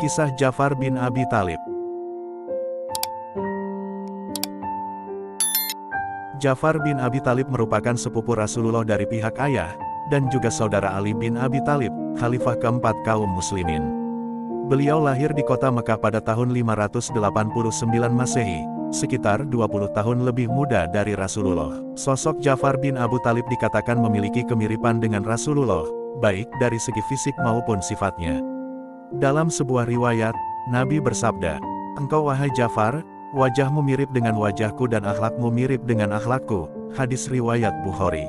Kisah Ja'far bin Abi Thalib. Ja'far bin Abi Thalib merupakan sepupu Rasulullah dari pihak ayah, dan juga saudara Ali bin Abi Thalib, khalifah keempat kaum muslimin. Beliau lahir di kota Mekah pada tahun 589 Masehi, sekitar 20 tahun lebih muda dari Rasulullah. Sosok Ja'far bin Abi Thalib dikatakan memiliki kemiripan dengan Rasulullah, baik dari segi fisik maupun sifatnya. Dalam sebuah riwayat, Nabi bersabda, "Engkau wahai Ja'far, wajahmu mirip dengan wajahku dan akhlakmu mirip dengan akhlakku." Hadis riwayat Bukhari.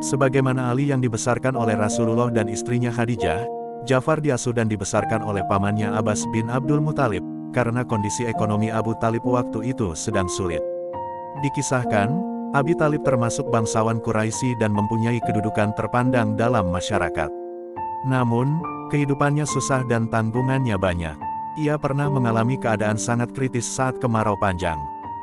Sebagaimana Ali yang dibesarkan oleh Rasulullah dan istrinya Khadijah, Ja'far diasuh dan dibesarkan oleh pamannya Abbas bin Abdul Muthalib, karena kondisi ekonomi Abu Thalib waktu itu sedang sulit. Dikisahkan, Abi Thalib termasuk bangsawan Quraisy dan mempunyai kedudukan terpandang dalam masyarakat. Namun, kehidupannya susah dan tanggungannya banyak. Ia pernah mengalami keadaan sangat kritis saat kemarau panjang.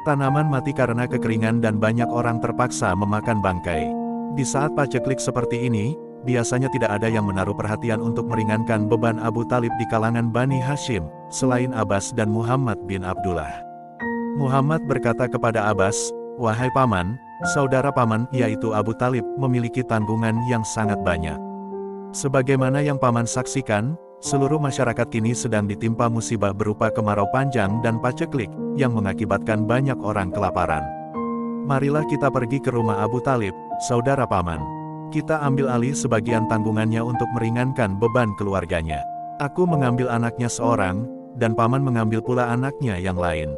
Tanaman mati karena kekeringan dan banyak orang terpaksa memakan bangkai. Di saat paceklik seperti ini, biasanya tidak ada yang menaruh perhatian untuk meringankan beban Abu Thalib di kalangan Bani Hashim, selain Abbas dan Muhammad bin Abdullah. Muhammad berkata kepada Abbas, "Wahai paman, saudara paman, yaitu Abu Thalib, memiliki tanggungan yang sangat banyak. Sebagaimana yang paman saksikan, seluruh masyarakat kini sedang ditimpa musibah berupa kemarau panjang dan paceklik, yang mengakibatkan banyak orang kelaparan. Marilah kita pergi ke rumah Abu Thalib, saudara paman. Kita ambil alih sebagian tanggungannya untuk meringankan beban keluarganya. Aku mengambil anaknya seorang, dan paman mengambil pula anaknya yang lain.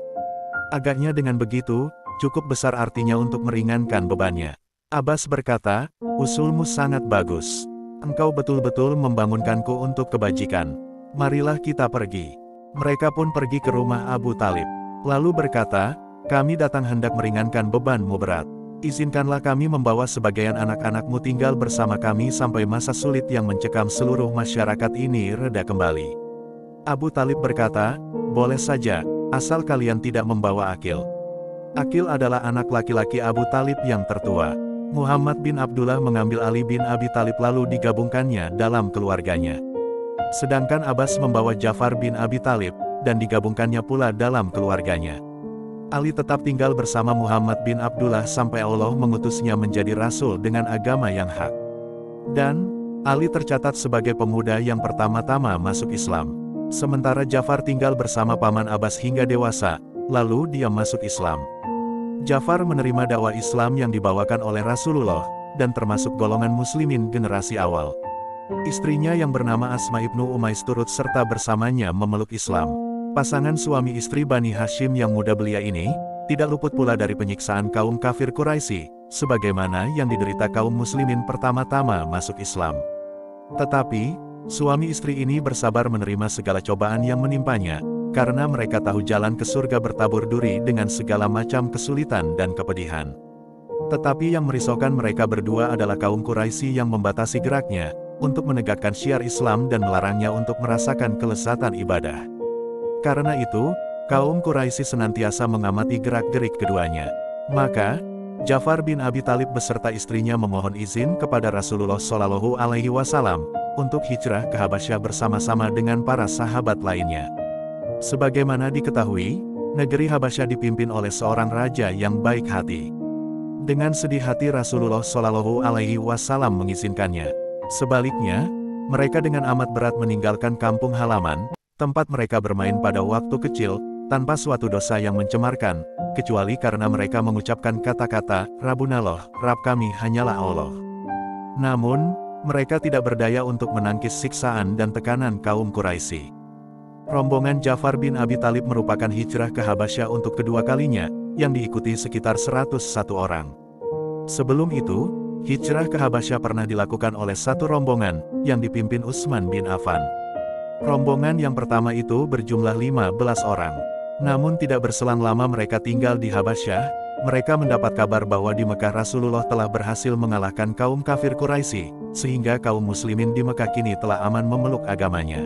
Agaknya dengan begitu, cukup besar artinya untuk meringankan bebannya." Abbas berkata, "Usulmu sangat bagus. Engkau betul-betul membangunkanku untuk kebajikan. Marilah kita pergi." Mereka pun pergi ke rumah Abu Thalib. Lalu berkata, "Kami datang hendak meringankan bebanmu berat. Izinkanlah kami membawa sebagian anak-anakmu tinggal bersama kami sampai masa sulit yang mencekam seluruh masyarakat ini reda kembali." Abu Thalib berkata, "Boleh saja, asal kalian tidak membawa Aqil." Aqil adalah anak laki-laki Abu Thalib yang tertua. Muhammad bin Abdullah mengambil Ali bin Abi Thalib lalu digabungkannya dalam keluarganya. Sedangkan Abbas membawa Ja'far bin Abi Thalib, dan digabungkannya pula dalam keluarganya. Ali tetap tinggal bersama Muhammad bin Abdullah sampai Allah mengutusnya menjadi rasul dengan agama yang hak. Dan, Ali tercatat sebagai pemuda yang pertama-tama masuk Islam. Sementara Ja'far tinggal bersama paman Abbas hingga dewasa, lalu dia masuk Islam. Ja'far menerima dakwah Islam yang dibawakan oleh Rasulullah, dan termasuk golongan muslimin generasi awal. Istrinya yang bernama Asma ibnu Umais turut serta bersamanya memeluk Islam. Pasangan suami istri Bani Hashim yang muda belia ini, tidak luput pula dari penyiksaan kaum kafir Quraisy, sebagaimana yang diderita kaum muslimin pertama-tama masuk Islam. Tetapi, suami istri ini bersabar menerima segala cobaan yang menimpanya, karena mereka tahu jalan ke surga bertabur duri dengan segala macam kesulitan dan kepedihan. Tetapi yang merisaukan mereka berdua adalah kaum Quraisy yang membatasi geraknya, untuk menegakkan syiar Islam dan melarangnya untuk merasakan kelezatan ibadah. Karena itu, kaum Quraisy senantiasa mengamati gerak-gerik keduanya. Maka, Ja'far bin Abi Thalib beserta istrinya memohon izin kepada Rasulullah Shallallahu Alaihi Wasallam, untuk hijrah ke Habasyah bersama-sama dengan para sahabat lainnya. Sebagaimana diketahui, negeri Habasyah dipimpin oleh seorang raja yang baik hati. Dengan sedih hati Rasulullah Shallallahu Alaihi Wasallam mengizinkannya. Sebaliknya, mereka dengan amat berat meninggalkan kampung halaman, tempat mereka bermain pada waktu kecil, tanpa suatu dosa yang mencemarkan, kecuali karena mereka mengucapkan kata-kata, "Rabbunallah, Rabb kami hanyalah Allah." Namun, mereka tidak berdaya untuk menangkis siksaan dan tekanan kaum Quraisy. Rombongan Ja'far bin Abi Thalib merupakan hijrah ke Habasyah untuk kedua kalinya, yang diikuti sekitar 101 orang. Sebelum itu, hijrah ke Habasyah pernah dilakukan oleh satu rombongan, yang dipimpin Utsman bin Affan. Rombongan yang pertama itu berjumlah 15 orang. Namun tidak berselang lama mereka tinggal di Habasyah, mereka mendapat kabar bahwa di Mekah Rasulullah telah berhasil mengalahkan kaum kafir Quraisy, sehingga kaum muslimin di Mekah kini telah aman memeluk agamanya.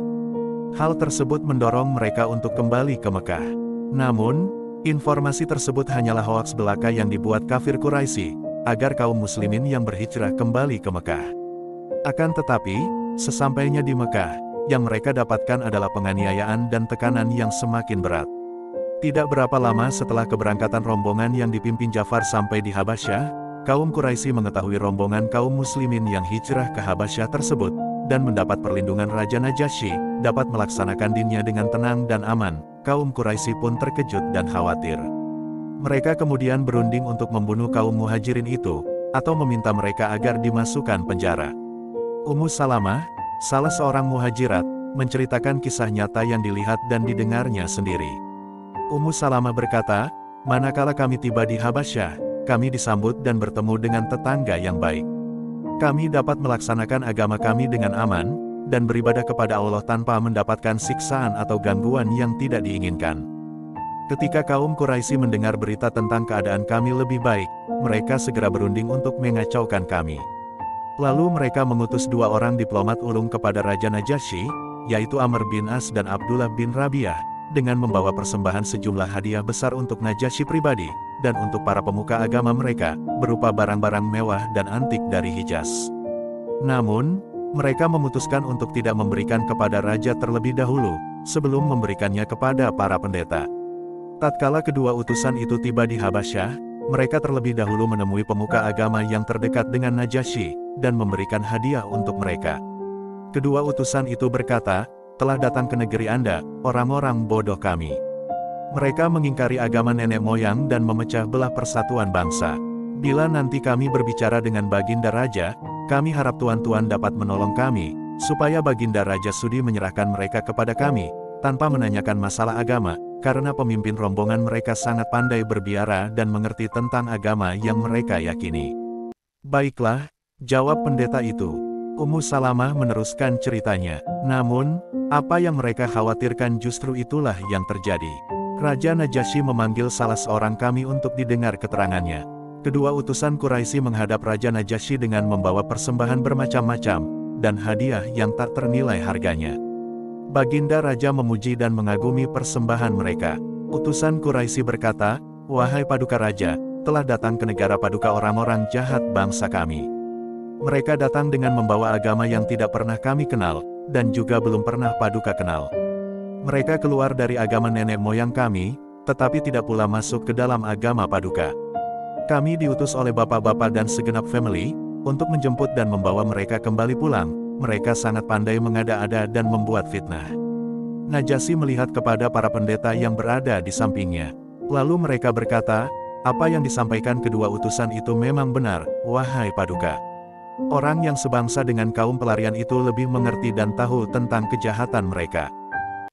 Hal tersebut mendorong mereka untuk kembali ke Mekah. Namun, informasi tersebut hanyalah hoaks belaka yang dibuat kafir Quraisy, agar kaum muslimin yang berhijrah kembali ke Mekah. Akan tetapi, sesampainya di Mekah, yang mereka dapatkan adalah penganiayaan dan tekanan yang semakin berat. Tidak berapa lama setelah keberangkatan rombongan yang dipimpin Ja'far sampai di Habasyah, kaum Quraisy mengetahui rombongan kaum muslimin yang hijrah ke Habasyah tersebut, dan mendapat perlindungan Raja Najasyi, dapat melaksanakan dinnya dengan tenang dan aman. Kaum Quraisy pun terkejut dan khawatir. Mereka kemudian berunding untuk membunuh kaum muhajirin itu, atau meminta mereka agar dimasukkan penjara. Ummu Salamah, salah seorang muhajirat, menceritakan kisah nyata yang dilihat dan didengarnya sendiri. Ummu Salamah berkata, manakala kami tiba di Habasyah, kami disambut dan bertemu dengan tetangga yang baik. Kami dapat melaksanakan agama kami dengan aman, dan beribadah kepada Allah tanpa mendapatkan siksaan atau gangguan yang tidak diinginkan. Ketika kaum Quraisy mendengar berita tentang keadaan kami lebih baik, mereka segera berunding untuk mengacaukan kami. Lalu mereka mengutus 2 orang diplomat ulung kepada Raja Najasyi, yaitu Amr bin As dan Abdullah bin Rabi'ah, dengan membawa persembahan sejumlah hadiah besar untuk Najasyi pribadi, dan untuk para pemuka agama mereka, berupa barang-barang mewah dan antik dari Hijaz. Namun, mereka memutuskan untuk tidak memberikan kepada raja terlebih dahulu, sebelum memberikannya kepada para pendeta. Tatkala kedua utusan itu tiba di Habasyah, mereka terlebih dahulu menemui pemuka agama yang terdekat dengan Najasyi, dan memberikan hadiah untuk mereka. Kedua utusan itu berkata, telah datang ke negeri Anda, orang-orang bodoh kami. Mereka mengingkari agama nenek moyang dan memecah belah persatuan bangsa. Bila nanti kami berbicara dengan Baginda Raja, kami harap tuan-tuan dapat menolong kami, supaya Baginda Raja sudi menyerahkan mereka kepada kami, tanpa menanyakan masalah agama, karena pemimpin rombongan mereka sangat pandai berbiara dan mengerti tentang agama yang mereka yakini. Baiklah, jawab pendeta itu. Ummu Salamah meneruskan ceritanya. Namun, apa yang mereka khawatirkan justru itulah yang terjadi. Raja Najasyi memanggil salah seorang kami untuk didengar keterangannya. Kedua utusan Quraisy menghadap Raja Najasyi dengan membawa persembahan bermacam-macam, dan hadiah yang tak ternilai harganya. Baginda Raja memuji dan mengagumi persembahan mereka. Utusan Quraisy berkata, wahai Paduka Raja, telah datang ke negara Paduka orang-orang jahat bangsa kami. Mereka datang dengan membawa agama yang tidak pernah kami kenal, dan juga belum pernah Paduka kenal. Mereka keluar dari agama nenek moyang kami, tetapi tidak pula masuk ke dalam agama Paduka. Kami diutus oleh bapak-bapak dan segenap family, untuk menjemput dan membawa mereka kembali pulang. Mereka sangat pandai mengada-ada dan membuat fitnah. Najasyi melihat kepada para pendeta yang berada di sampingnya. Lalu mereka berkata, apa yang disampaikan kedua utusan itu memang benar, wahai Paduka. Orang yang sebangsa dengan kaum pelarian itu lebih mengerti dan tahu tentang kejahatan mereka.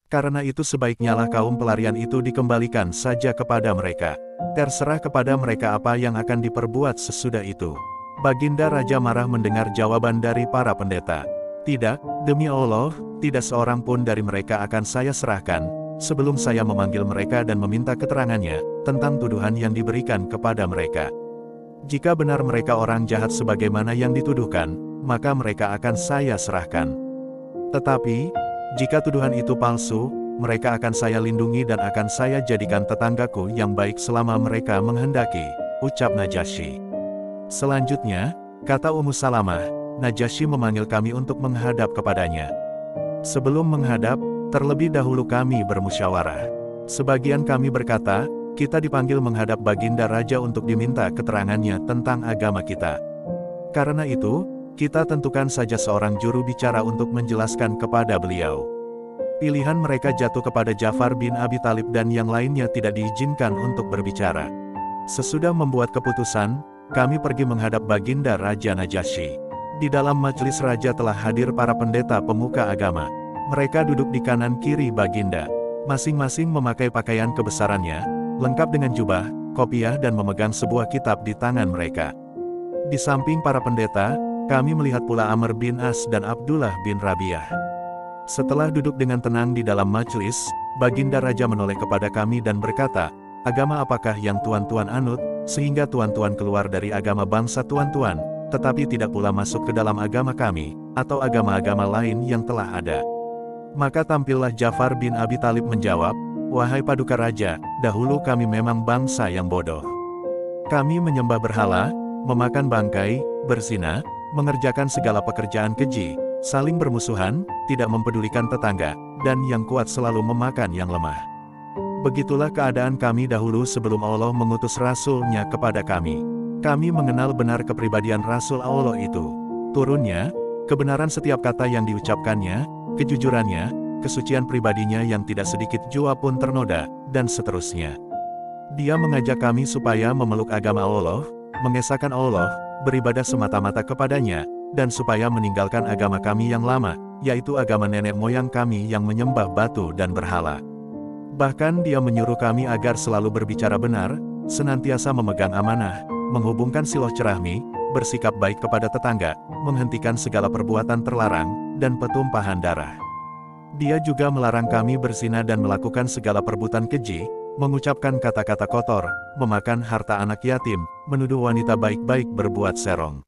Karena itu sebaiknya lah kaum pelarian itu dikembalikan saja kepada mereka. Terserah kepada mereka apa yang akan diperbuat sesudah itu. Baginda Raja marah mendengar jawaban dari para pendeta. Tidak, demi Allah, tidak seorang pun dari mereka akan saya serahkan, sebelum saya memanggil mereka dan meminta keterangannya, tentang tuduhan yang diberikan kepada mereka. Jika benar mereka orang jahat sebagaimana yang dituduhkan, maka mereka akan saya serahkan. Tetapi, jika tuduhan itu palsu, mereka akan saya lindungi dan akan saya jadikan tetanggaku yang baik selama mereka menghendaki, ucap Najasyi. Selanjutnya, kata Ummu Salamah, Najasyi memanggil kami untuk menghadap kepadanya. Sebelum menghadap, terlebih dahulu kami bermusyawarah. Sebagian kami berkata, kita dipanggil menghadap Baginda Raja untuk diminta keterangannya tentang agama kita. Karena itu, kita tentukan saja seorang juru bicara untuk menjelaskan kepada beliau. Pilihan mereka jatuh kepada Ja'far bin Abi Talib dan yang lainnya tidak diizinkan untuk berbicara. Sesudah membuat keputusan, kami pergi menghadap Baginda Raja Najasyi. Di dalam majelis raja telah hadir para pendeta pemuka agama. Mereka duduk di kanan kiri Baginda. Masing-masing memakai pakaian kebesarannya, lengkap dengan jubah, kopiah dan memegang sebuah kitab di tangan mereka. Di samping para pendeta, kami melihat pula Amr bin As dan Abdullah bin Rabi'ah. Setelah duduk dengan tenang di dalam majelis, Baginda Raja menoleh kepada kami dan berkata, agama apakah yang tuan-tuan anut, sehingga tuan-tuan keluar dari agama bangsa tuan-tuan, tetapi tidak pula masuk ke dalam agama kami, atau agama-agama lain yang telah ada. Maka tampillah Ja'far bin Abi Talib menjawab, wahai Paduka Raja, dahulu kami memang bangsa yang bodoh. Kami menyembah berhala, memakan bangkai, berzina, mengerjakan segala pekerjaan keji, saling bermusuhan, tidak mempedulikan tetangga, dan yang kuat selalu memakan yang lemah. Begitulah keadaan kami dahulu sebelum Allah mengutus Rasul-Nya kepada kami. Kami mengenal benar kepribadian Rasul Allah itu. Turunnya, kebenaran setiap kata yang diucapkannya, kejujurannya, kesucian pribadinya yang tidak sedikit jua pun ternoda, dan seterusnya. Dia mengajak kami supaya memeluk agama Allah, mengesahkan Allah, beribadah semata-mata kepadanya, dan supaya meninggalkan agama kami yang lama, yaitu agama nenek moyang kami yang menyembah batu dan berhala. Bahkan dia menyuruh kami agar selalu berbicara benar, senantiasa memegang amanah, menghubungkan silaturahmi, bersikap baik kepada tetangga, menghentikan segala perbuatan terlarang, dan petumpahan darah. Dia juga melarang kami berzina dan melakukan segala perbuatan keji, mengucapkan kata-kata kotor, memakan harta anak yatim, menuduh wanita baik-baik berbuat serong.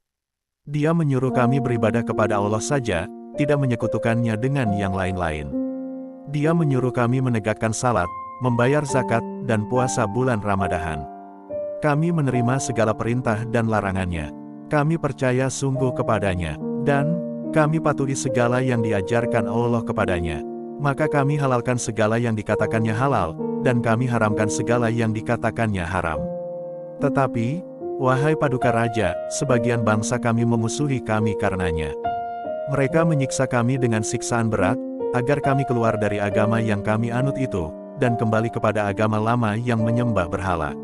Dia menyuruh kami beribadah kepada Allah saja, tidak menyekutukannya dengan yang lain-lain. Dia menyuruh kami menegakkan salat, membayar zakat, dan puasa bulan Ramadhan. Kami menerima segala perintah dan larangannya. Kami percaya sungguh kepadanya, dan kami patuhi segala yang diajarkan Allah kepadanya. Maka kami halalkan segala yang dikatakannya halal, dan kami haramkan segala yang dikatakannya haram. Tetapi, wahai paduka raja, sebagian bangsa kami memusuhi kami karenanya. Mereka menyiksa kami dengan siksaan berat, agar kami keluar dari agama yang kami anut itu, dan kembali kepada agama lama yang menyembah berhala.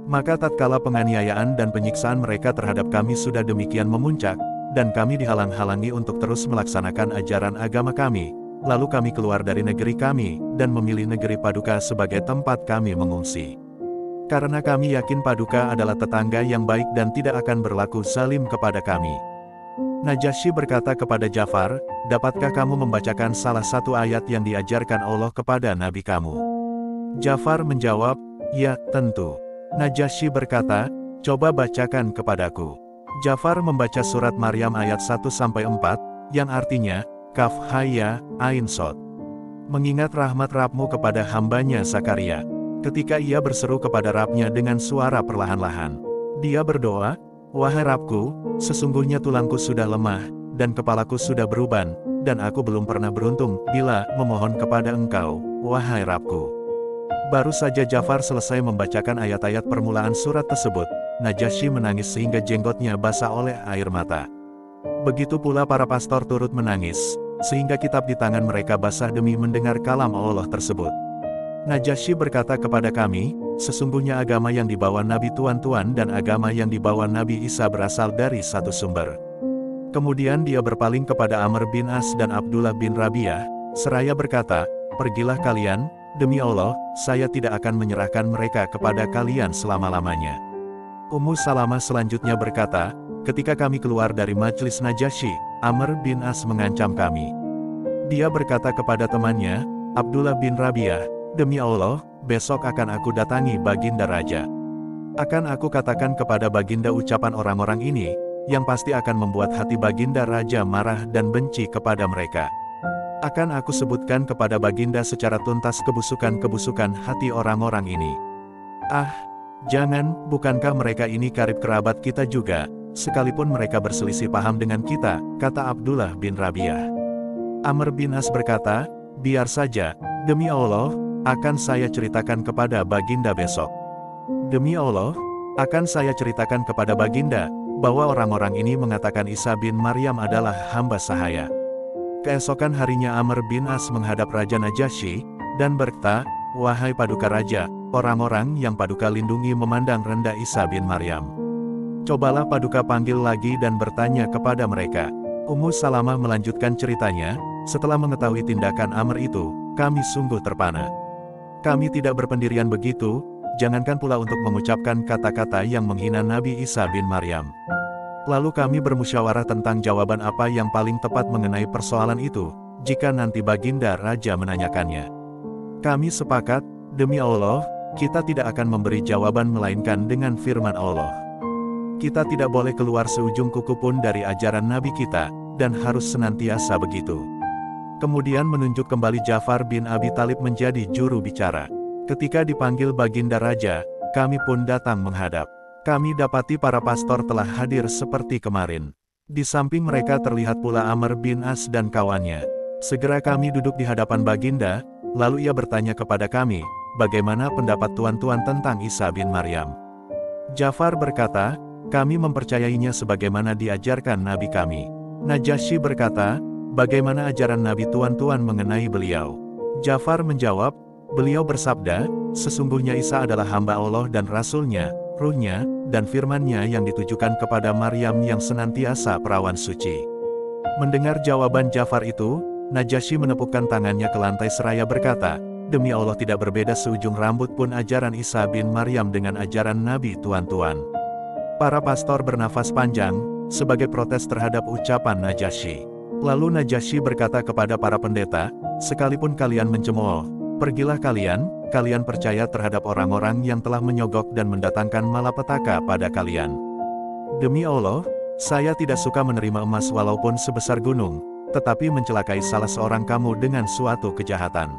Maka tatkala penganiayaan dan penyiksaan mereka terhadap kami sudah demikian memuncak, dan kami dihalang-halangi untuk terus melaksanakan ajaran agama kami, lalu kami keluar dari negeri kami, dan memilih negeri Paduka sebagai tempat kami mengungsi. Karena kami yakin Paduka adalah tetangga yang baik dan tidak akan berlaku zalim kepada kami. Najasyi berkata kepada Ja'far, dapatkah kamu membacakan salah satu ayat yang diajarkan Allah kepada Nabi kamu? Ja'far menjawab, ya, tentu. Najasyi berkata, coba bacakan kepadaku. Ja'far membaca surat Maryam ayat 1-4, yang artinya, Kaf Ha-Ya, Ain Shod. Mengingat rahmat Rabbmu kepada hambanya Zakaria. Ketika ia berseru kepada Rabbnya dengan suara perlahan-lahan. Dia berdoa, wahai Rabbku, sesungguhnya tulangku sudah lemah, dan kepalaku sudah beruban, dan aku belum pernah beruntung, bila memohon kepada Engkau, wahai Rabbku. Baru saja Ja'far selesai membacakan ayat-ayat permulaan surat tersebut, Najasyi menangis sehingga jenggotnya basah oleh air mata. Begitu pula para pastor turut menangis, sehingga kitab di tangan mereka basah demi mendengar kalam Allah tersebut. Najasyi berkata kepada kami, sesungguhnya agama yang dibawa Nabi Tuan-Tuan dan agama yang dibawa Nabi Isa berasal dari satu sumber. Kemudian dia berpaling kepada Amr bin As dan Abdullah bin Rabi'ah, seraya berkata, pergilah kalian, demi Allah, saya tidak akan menyerahkan mereka kepada kalian selama-lamanya. Ummu Salamah selanjutnya berkata, ketika kami keluar dari majelis Najasyi, Amr bin As mengancam kami. Dia berkata kepada temannya, Abdullah bin Rabi'ah, demi Allah, besok akan aku datangi Baginda Raja. Akan aku katakan kepada Baginda ucapan orang-orang ini, yang pasti akan membuat hati Baginda Raja marah dan benci kepada mereka. Akan aku sebutkan kepada Baginda secara tuntas kebusukan-kebusukan hati orang-orang ini. Ah, jangan, bukankah mereka ini karib kerabat kita juga, sekalipun mereka berselisih paham dengan kita, kata Abdullah bin Rabi'ah. Amr bin As berkata, biar saja, demi Allah, akan saya ceritakan kepada Baginda besok. Demi Allah, akan saya ceritakan kepada Baginda, bahwa orang-orang ini mengatakan Isa bin Maryam adalah hamba sahaya. Keesokan harinya Amr bin As menghadap Raja Najasyi, dan berkata, wahai Paduka Raja, orang-orang yang Paduka lindungi memandang rendah Isa bin Maryam. Cobalah Paduka panggil lagi dan bertanya kepada mereka. Ummu Salamah melanjutkan ceritanya, setelah mengetahui tindakan Amr itu, kami sungguh terpana. Kami tidak berpendirian begitu, jangankan pula untuk mengucapkan kata-kata yang menghina Nabi Isa bin Maryam. Lalu kami bermusyawarah tentang jawaban apa yang paling tepat mengenai persoalan itu, jika nanti Baginda Raja menanyakannya. Kami sepakat, demi Allah, kita tidak akan memberi jawaban melainkan dengan firman Allah. Kita tidak boleh keluar seujung kuku pun dari ajaran Nabi kita, dan harus senantiasa begitu. Kemudian menunjuk kembali Ja'far bin Abi Talib menjadi juru bicara. Ketika dipanggil Baginda Raja, kami pun datang menghadap. Kami dapati para pastor telah hadir seperti kemarin. Di samping mereka terlihat pula Amr bin As dan kawannya. Segera kami duduk di hadapan Baginda, lalu ia bertanya kepada kami, bagaimana pendapat tuan-tuan tentang Isa bin Maryam. Ja'far berkata, kami mempercayainya sebagaimana diajarkan Nabi kami. Najasyi berkata, bagaimana ajaran Nabi tuan-tuan mengenai beliau? Ja'far menjawab, beliau bersabda, sesungguhnya Isa adalah hamba Allah dan Rasul-Nya, Ruh-Nya, dan firman-Nya yang ditujukan kepada Maryam yang senantiasa perawan suci. Mendengar jawaban Ja'far itu, Najasyi menepukkan tangannya ke lantai seraya berkata, demi Allah tidak berbeda seujung rambut pun ajaran Isa bin Maryam dengan ajaran Nabi tuan-tuan. Para pastor bernafas panjang, sebagai protes terhadap ucapan Najasyi. Lalu Najasyi berkata kepada para pendeta, sekalipun kalian mencemooh, pergilah kalian percaya terhadap orang-orang yang telah menyogok dan mendatangkan malapetaka pada kalian. Demi Allah, saya tidak suka menerima emas walaupun sebesar gunung, tetapi mencelakai salah seorang kamu dengan suatu kejahatan.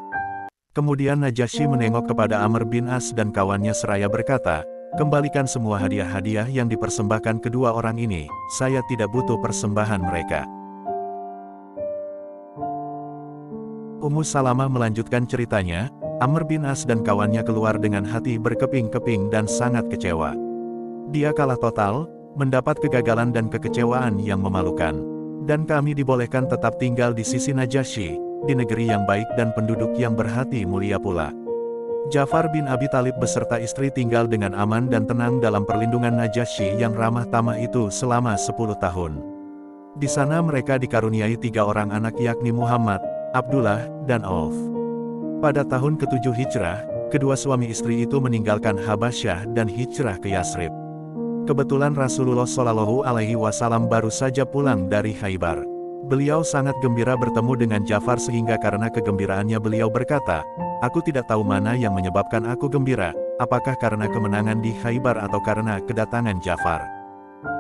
Kemudian Najasyi menengok kepada Amr bin As dan kawannya seraya berkata, kembalikan semua hadiah-hadiah yang dipersembahkan kedua orang ini, saya tidak butuh persembahan mereka. Ummu Salamah melanjutkan ceritanya, Amr bin As dan kawannya keluar dengan hati berkeping-keping dan sangat kecewa. Dia kalah total, mendapat kegagalan dan kekecewaan yang memalukan. Dan kami dibolehkan tetap tinggal di sisi Najasyi, di negeri yang baik dan penduduk yang berhati mulia pula. Ja'far bin Abi Thalib beserta istri tinggal dengan aman dan tenang dalam perlindungan Najasyi yang ramah tamah itu selama 10 tahun. Di sana mereka dikaruniai 3 orang anak yakni Muhammad, Abdullah, dan Auf. Pada tahun ke-7 Hijrah, kedua suami istri itu meninggalkan Habasyah dan hijrah ke Yasrib. Kebetulan Rasulullah Shallallahu Alaihi Wasallam baru saja pulang dari Khaybar. Beliau sangat gembira bertemu dengan Ja'far sehingga karena kegembiraannya beliau berkata, aku tidak tahu mana yang menyebabkan aku gembira, apakah karena kemenangan di Khaybar atau karena kedatangan Ja'far.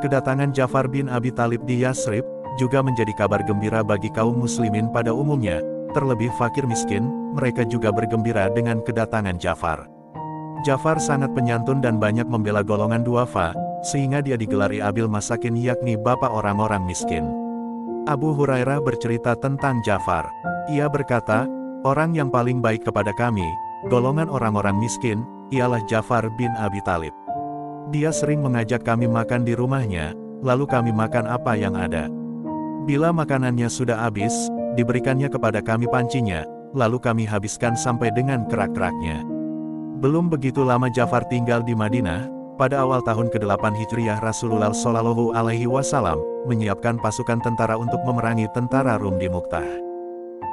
Kedatangan Ja'far bin Abi Thalib di Yasrib juga menjadi kabar gembira bagi kaum muslimin pada umumnya, terlebih fakir miskin, mereka juga bergembira dengan kedatangan Ja'far. Ja'far sangat penyantun dan banyak membela golongan duafa, sehingga dia digelari Abil Masakin yakni bapak orang-orang miskin. Abu Hurairah bercerita tentang Ja'far. Ia berkata, orang yang paling baik kepada kami, golongan orang-orang miskin, ialah Ja'far bin Abi Thalib. Dia sering mengajak kami makan di rumahnya, lalu kami makan apa yang ada. Bila makanannya sudah habis, diberikannya kepada kami pancinya, lalu kami habiskan sampai dengan kerak-keraknya. Belum begitu lama Ja'far tinggal di Madinah, pada awal tahun ke-8 Hijriah Rasulullah Shallallahu Alaihi Wasallam menyiapkan pasukan tentara untuk memerangi tentara Rum di Mu'tah.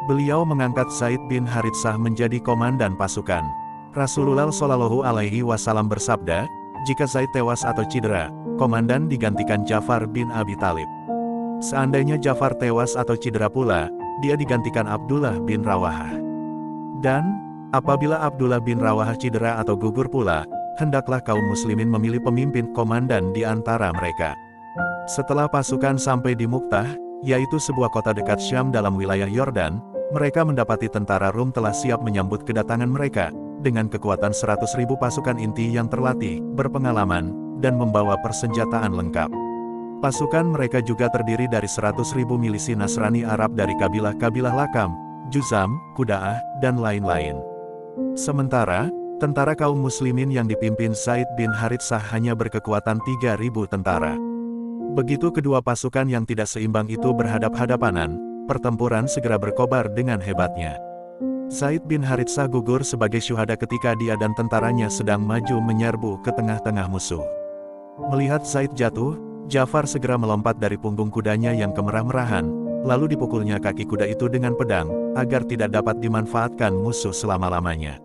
Beliau mengangkat Zaid bin Haritsah menjadi komandan pasukan. Rasulullah Shallallahu Alaihi Wasallam bersabda, jika Zaid tewas atau cedera, komandan digantikan Ja'far bin Abi Thalib. Seandainya Ja'far tewas atau cedera pula, dia digantikan Abdullah bin Rawahah. Dan, apabila Abdullah bin Rawahah cedera atau gugur pula, hendaklah kaum muslimin memilih pemimpin komandan di antara mereka. Setelah pasukan sampai di Mu'tah, yaitu sebuah kota dekat Syam dalam wilayah Yordan, mereka mendapati tentara Rum telah siap menyambut kedatangan mereka, dengan kekuatan 100.000 pasukan inti yang terlatih, berpengalaman, dan membawa persenjataan lengkap. Pasukan mereka juga terdiri dari 100.000 milisi Nasrani Arab dari kabilah-kabilah Lakam, Juzam, Kuda'ah, dan lain-lain. Sementara, tentara kaum muslimin yang dipimpin Zaid bin Haritsah hanya berkekuatan 3.000 tentara. Begitu kedua pasukan yang tidak seimbang itu berhadap-hadapanan, pertempuran segera berkobar dengan hebatnya. Zaid bin Haritsah gugur sebagai syuhada ketika dia dan tentaranya sedang maju menyerbu ke tengah-tengah musuh. Melihat Zaid jatuh, Ja'far segera melompat dari punggung kudanya yang kemerah-merahan, lalu dipukulnya kaki kuda itu dengan pedang, agar tidak dapat dimanfaatkan musuh selama-lamanya.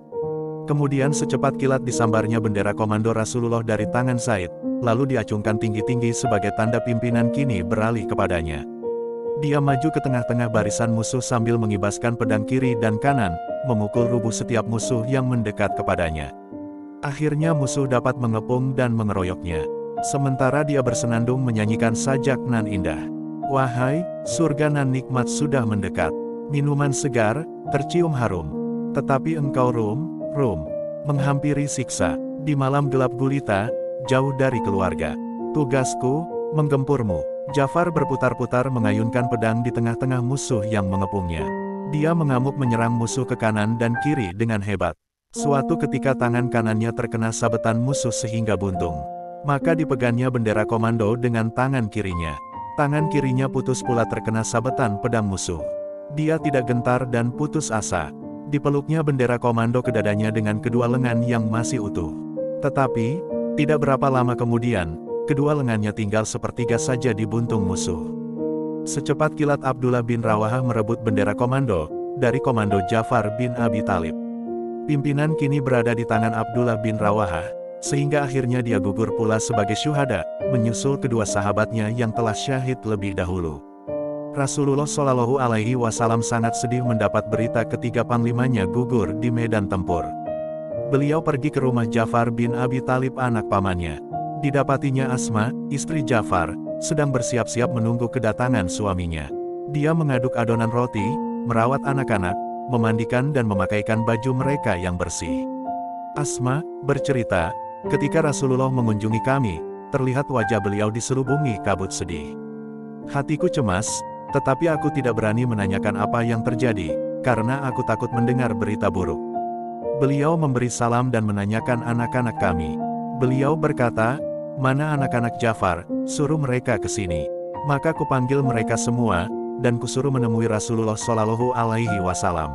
Kemudian secepat kilat disambarnya bendera komando Rasulullah dari tangan Zaid, lalu diacungkan tinggi-tinggi sebagai tanda pimpinan kini beralih kepadanya. Dia maju ke tengah-tengah barisan musuh sambil mengibaskan pedang kiri dan kanan, memukul rubuh setiap musuh yang mendekat kepadanya. Akhirnya musuh dapat mengepung dan mengeroyoknya. Sementara dia bersenandung menyanyikan sajak nan indah. Wahai, surga nan nikmat sudah mendekat. Minuman segar, tercium harum. Tetapi engkau Rum, menghampiri siksa. Di malam gelap gulita, jauh dari keluarga. Tugasku, menggempurmu. Ja'far berputar-putar mengayunkan pedang di tengah-tengah musuh yang mengepungnya. Dia mengamuk menyerang musuh ke kanan dan kiri dengan hebat. Suatu ketika tangan kanannya terkena sabetan musuh sehingga buntung. Maka dipegangnya bendera komando dengan tangan kirinya. Tangan kirinya putus pula terkena sabetan pedang musuh. Dia tidak gentar dan putus asa. Dipeluknya bendera komando ke dadanya dengan kedua lengan yang masih utuh. Tetapi, tidak berapa lama kemudian, kedua lengannya tinggal sepertiga saja di buntung musuh. Secepat kilat Abdullah bin Rawahah merebut bendera komando, dari komando Ja'far bin Abi Thalib. Pimpinan kini berada di tangan Abdullah bin Rawahah. Sehingga akhirnya dia gugur pula sebagai syuhada, menyusul kedua sahabatnya yang telah syahid lebih dahulu. Rasulullah Shallallahu Alaihi Wasallam sangat sedih mendapat berita ketiga panglimanya gugur di medan tempur. Beliau pergi ke rumah Ja'far bin Abi Thalib anak pamannya. Didapatinya Asma, istri Ja'far, sedang bersiap-siap menunggu kedatangan suaminya. Dia mengaduk adonan roti, merawat anak-anak, memandikan dan memakaikan baju mereka yang bersih. Asma bercerita, ketika Rasulullah mengunjungi kami, terlihat wajah beliau diselubungi kabut sedih. Hatiku cemas, tetapi aku tidak berani menanyakan apa yang terjadi, karena aku takut mendengar berita buruk. Beliau memberi salam dan menanyakan anak-anak kami. Beliau berkata, "Mana anak-anak Ja'far, suruh mereka ke sini." Maka kupanggil mereka semua, dan kusuruh menemui Rasulullah Shallallahu Alaihi Wasallam.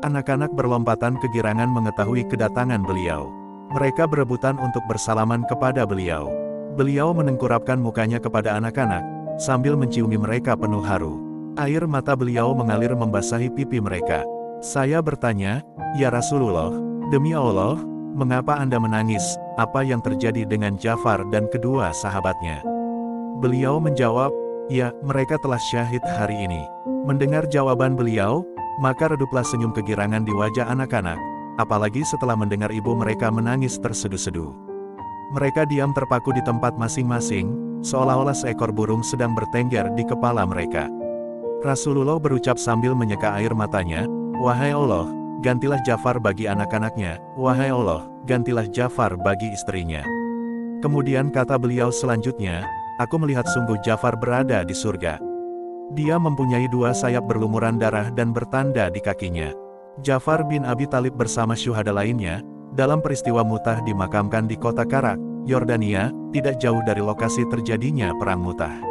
Anak-anak berlompatan kegirangan mengetahui kedatangan beliau. Mereka berebutan untuk bersalaman kepada beliau. Beliau menengkurapkan mukanya kepada anak-anak, sambil menciumi mereka penuh haru. Air mata beliau mengalir membasahi pipi mereka. Saya bertanya, "Ya Rasulullah, demi Allah, mengapa Anda menangis? Apa yang terjadi dengan Ja'far dan kedua sahabatnya?" Beliau menjawab, "Ya, mereka telah syahid hari ini." Mendengar jawaban beliau, maka reduplah senyum kegirangan di wajah anak-anak, apalagi setelah mendengar ibu mereka menangis terseduh-seduh. Mereka diam terpaku di tempat masing-masing, seolah-olah seekor burung sedang bertengger di kepala mereka. Rasulullah berucap sambil menyeka air matanya, "Wahai Allah, gantilah Ja'far bagi anak-anaknya, wahai Allah, gantilah Ja'far bagi istrinya." Kemudian kata beliau selanjutnya, "Aku melihat sungguh Ja'far berada di surga. Dia mempunyai dua sayap berlumuran darah dan bertanda di kakinya." Ja'far bin Abi Thalib bersama syuhada lainnya, dalam peristiwa Mu'tah dimakamkan di kota Karak, Yordania, tidak jauh dari lokasi terjadinya Perang Mu'tah.